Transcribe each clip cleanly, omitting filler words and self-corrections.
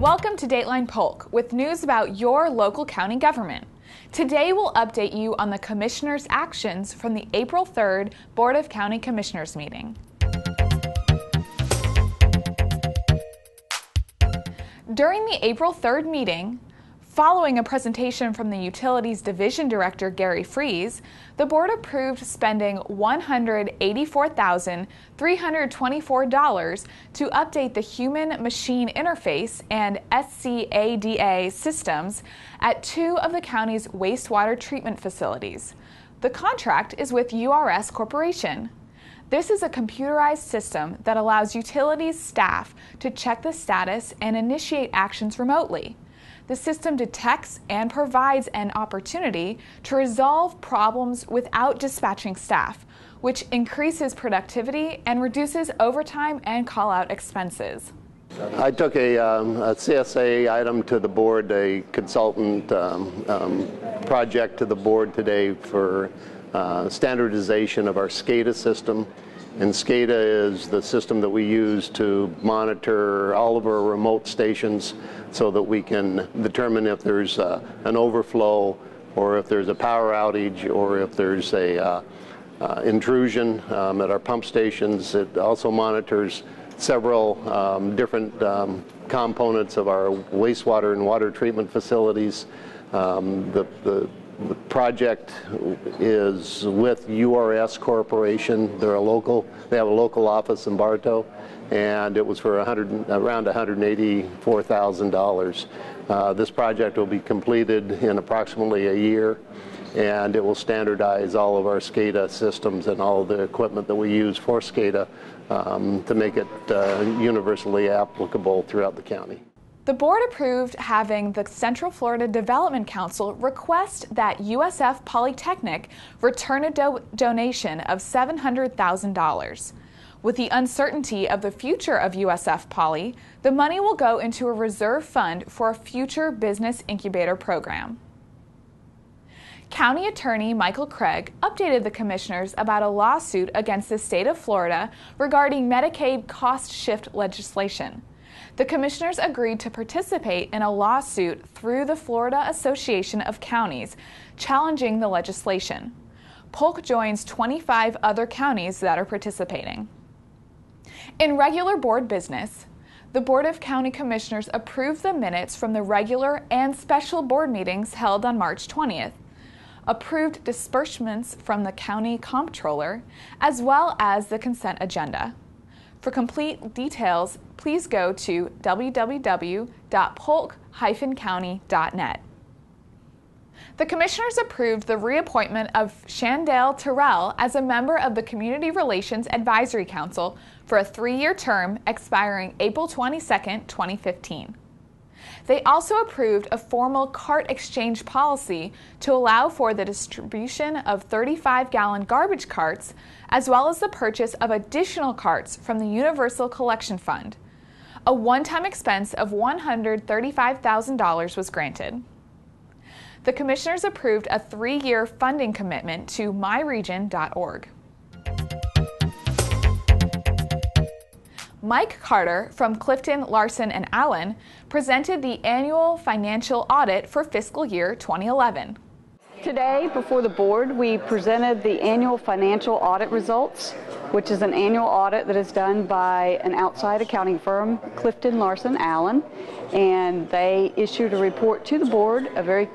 Welcome to Dateline Polk with news about your local county government. Today we'll update you on the Commissioner's actions from the April 3rd Board of County Commissioners meeting. During the April 3rd meeting, following a presentation from the Utilities Division Director Gary Freeze, the board approved spending $184,324 to update the human-machine interface and SCADA systems at two of the county's wastewater treatment facilities. The contract is with URS Corporation. This is a computerized system that allows utilities staff to check the status and initiate actions remotely. The system detects and provides an opportunity to resolve problems without dispatching staff, which increases productivity and reduces overtime and call-out expenses. I took a CSA item to the board, a consultant project to the board today for standardization of our SCADA system. And SCADA is the system that we use to monitor all of our remote stations so that we can determine if there's an overflow or if there's a power outage or if there's a intrusion at our pump stations. It also monitors several different components of our wastewater and water treatment facilities. The project is with URS Corporation. They have a local office in Bartow, and it was for around $184,000. This project will be completed in approximately a year, and it will standardize all of our SCADA systems and all of the equipment that we use for SCADA to make it universally applicable throughout the county. The board approved having the Central Florida Development Council request that USF Polytechnic return a donation of $700,000. With the uncertainty of the future of USF Poly, the money will go into a reserve fund for a future business incubator program. County Attorney Michael Craig updated the commissioners about a lawsuit against the state of Florida regarding Medicaid cost shift legislation. The commissioners agreed to participate in a lawsuit through the Florida Association of Counties challenging the legislation. Polk joins 25 other counties that are participating. In regular board business, the Board of County Commissioners approved the minutes from the regular and special board meetings held on March 20th, approved disbursements from the county comptroller, as well as the consent agenda. For complete details, please go to www.polk-county.net. The commissioners approved the reappointment of Shandell Terrell as a member of the Community Relations Advisory Council for a 3-year term expiring April 22, 2015. They also approved a formal cart exchange policy to allow for the distribution of 35-gallon garbage carts, as well as the purchase of additional carts from the Universal Collection Fund. A one-time expense of $135,000 was granted. The commissioners approved a 3-year funding commitment to myregion.org. Mike Carter from Clifton, Larson & Allen presented the annual financial audit for fiscal year 2011. Today, before the board, we presented the annual financial audit results, which is an annual audit that is done by an outside accounting firm, Clifton, Larson & Allen, and they issued a report to the board, a very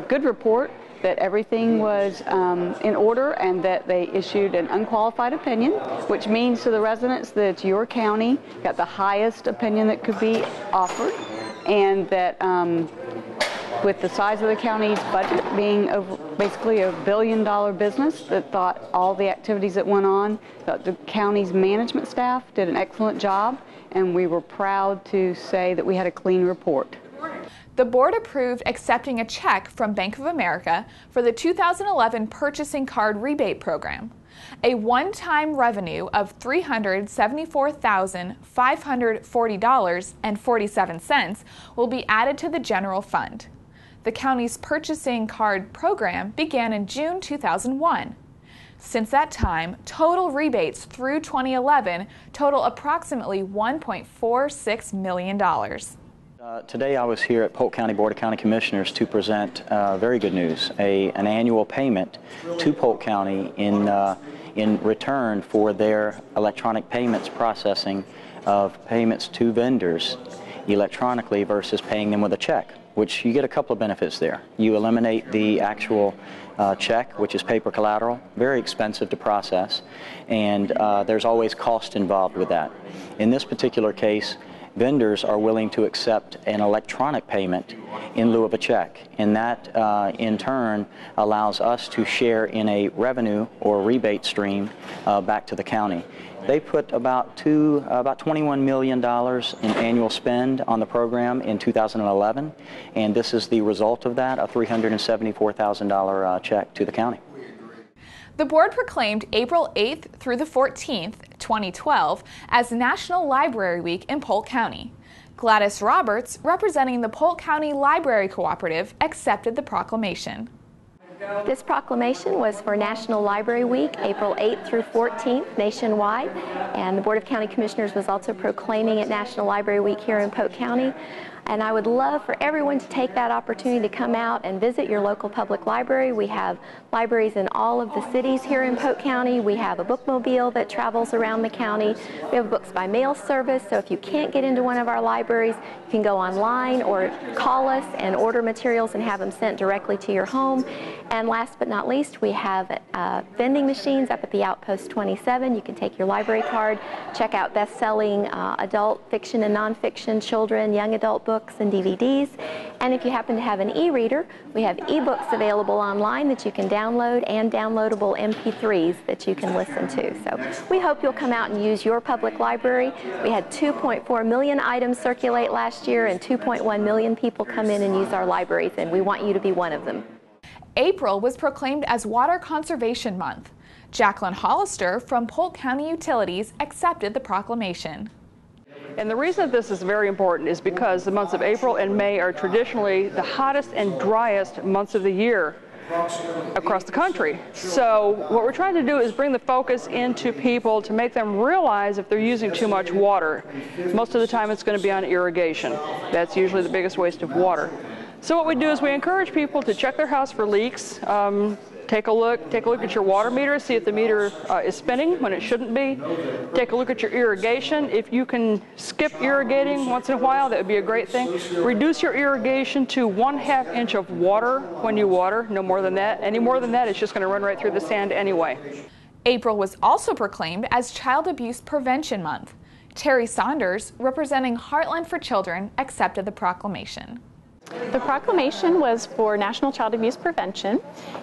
good report, that everything was in order and that they issued an unqualified opinion, which means to the residents that it's your county, got the highest opinion that could be offered, and that with the size of the county's budget being basically $1 billion business, that thought all the activities that went on, that the county's management staff did an excellent job, and we were proud to say that we had a clean report. The board approved accepting a check from Bank of America for the 2011 Purchasing Card Rebate Program. A one-time revenue of $374,540.47 will be added to the general fund. The county's purchasing card program began in June 2001. Since that time, total rebates through 2011 total approximately $1.46 million. Today I was here at Polk County Board of County Commissioners to present very good news, an annual payment to Polk County in return for their electronic payments processing of payments to vendors electronically versus paying them with a check, which you get a couple of benefits there. You eliminate the actual check, which is paper collateral, very expensive to process, and there's always cost involved with that. In this particular case, vendors are willing to accept an electronic payment in lieu of a check, and that in turn allows us to share in a revenue or rebate stream back to the county. They put about $21 million in annual spend on the program in 2011, and this is the result of that, a $374,000 check to the county. The board proclaimed April 8th through the 14th, 2012, as National Library Week in Polk County. Gladys Roberts, representing the Polk County Library Cooperative, accepted the proclamation. This proclamation was for National Library Week, April 8th through 14th, nationwide, and the Board of County Commissioners was also proclaiming it National Library Week here in Polk County. And I would love for everyone to take that opportunity to come out and visit your local public library. We have libraries in all of the cities here in Polk County. We have a bookmobile that travels around the county. We have books by mail service, so if you can't get into one of our libraries, you can go online or call us and order materials and have them sent directly to your home. And last but not least, we have vending machines up at the Outpost 27. You can take your library card, check out best-selling adult fiction and nonfiction, children, young adult books and DVDs. And if you happen to have an e-reader, we have e-books available online that you can download and downloadable MP3s that you can listen to. So we hope you'll come out and use your public library. We had 2.4 million items circulate last year and 2.1 million people come in and use our libraries, and we want you to be one of them. April was proclaimed as Water Conservation Month. Jacqueline Hollister from Polk County Utilities accepted the proclamation. And the reason that this is very important is because the months of April and May are traditionally the hottest and driest months of the year across the country. So what we're trying to do is bring the focus into people to make them realize if they're using too much water. Most of the time it's going to be on irrigation. That's usually the biggest waste of water. So what we do is we encourage people to check their house for leaks. Take a look at your water meter, see if the meter is spinning when it shouldn't be. Take a look at your irrigation. If you can skip irrigating once in a while, that would be a great thing. Reduce your irrigation to 1/2 inch of water when you water, no more than that. Any more than that, it's just going to run right through the sand anyway. April was also proclaimed as Child Abuse Prevention Month. Terry Saunders, representing Heartland for Children, accepted the proclamation. The proclamation was for National Child Abuse Prevention,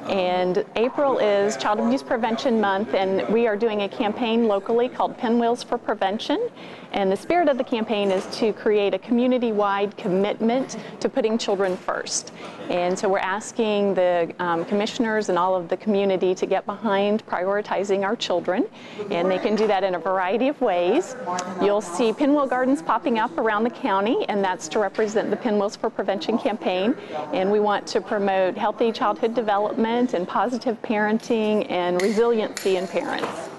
and April is Child Abuse Prevention Month, and we are doing a campaign locally called Pinwheels for Prevention. And the spirit of the campaign is to create a community-wide commitment to putting children first. And so we're asking the commissioners and all of the community to get behind prioritizing our children, and they can do that in a variety of ways. You'll see pinwheel gardens popping up around the county, and that's to represent the Pinwheels for Prevention campaign. And we want to promote healthy childhood development and positive parenting and resiliency in parents.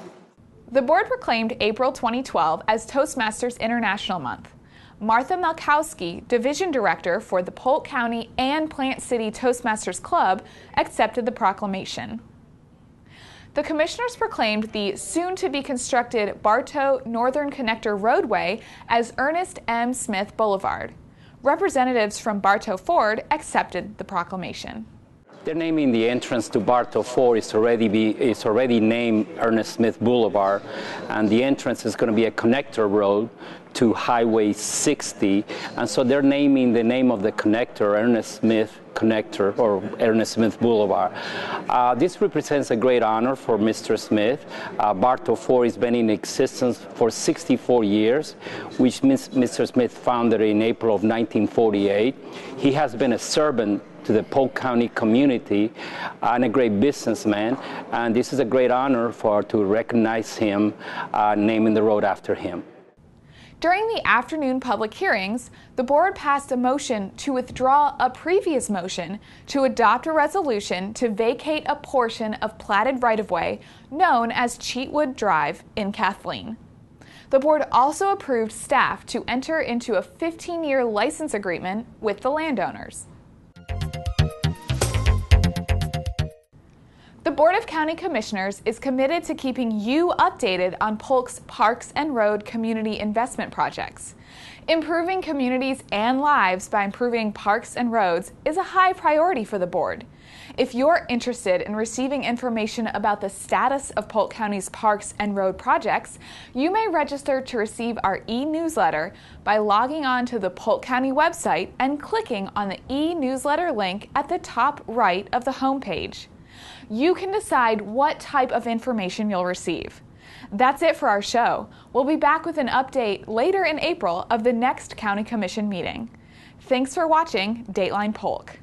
The board proclaimed April 2012 as Toastmasters International Month. Martha Malkowski, Division Director for the Polk County and Plant City Toastmasters Club, accepted the proclamation. The commissioners proclaimed the soon-to-be-constructed Bartow Northern Connector Roadway as Ernest M. Smith Boulevard. Representatives from Bartow Ford accepted the proclamation. They're naming the entrance to Bartow Ford. It's already named Ernest Smith Boulevard, and the entrance is going to be a connector road to Highway 60, and so they're naming the name of the connector Ernest Smith Connector or Ernest Smith Boulevard. This represents a great honor for Mr. Smith. Bartow Ford has been in existence for 64 years, which Mr. Smith founded in April of 1948. He has been a servant to the Polk County community and a great businessman, and this is a great honor to recognize him, naming the road after him. During the afternoon public hearings, the board passed a motion to withdraw a previous motion to adopt a resolution to vacate a portion of platted right-of-way known as Cheatwood Drive in Kathleen. The board also approved staff to enter into a 15-year license agreement with the landowners. The Board of County Commissioners is committed to keeping you updated on Polk's Parks and Road community investment projects. Improving communities and lives by improving parks and roads is a high priority for the board. If you're interested in receiving information about the status of Polk County's parks and road projects, you may register to receive our e-newsletter by logging on to the Polk County website and clicking on the e-newsletter link at the top right of the homepage. You can decide what type of information you'll receive. That's it for our show. We'll be back with an update later in April of the next County Commission meeting. Thanks for watching Dateline Polk.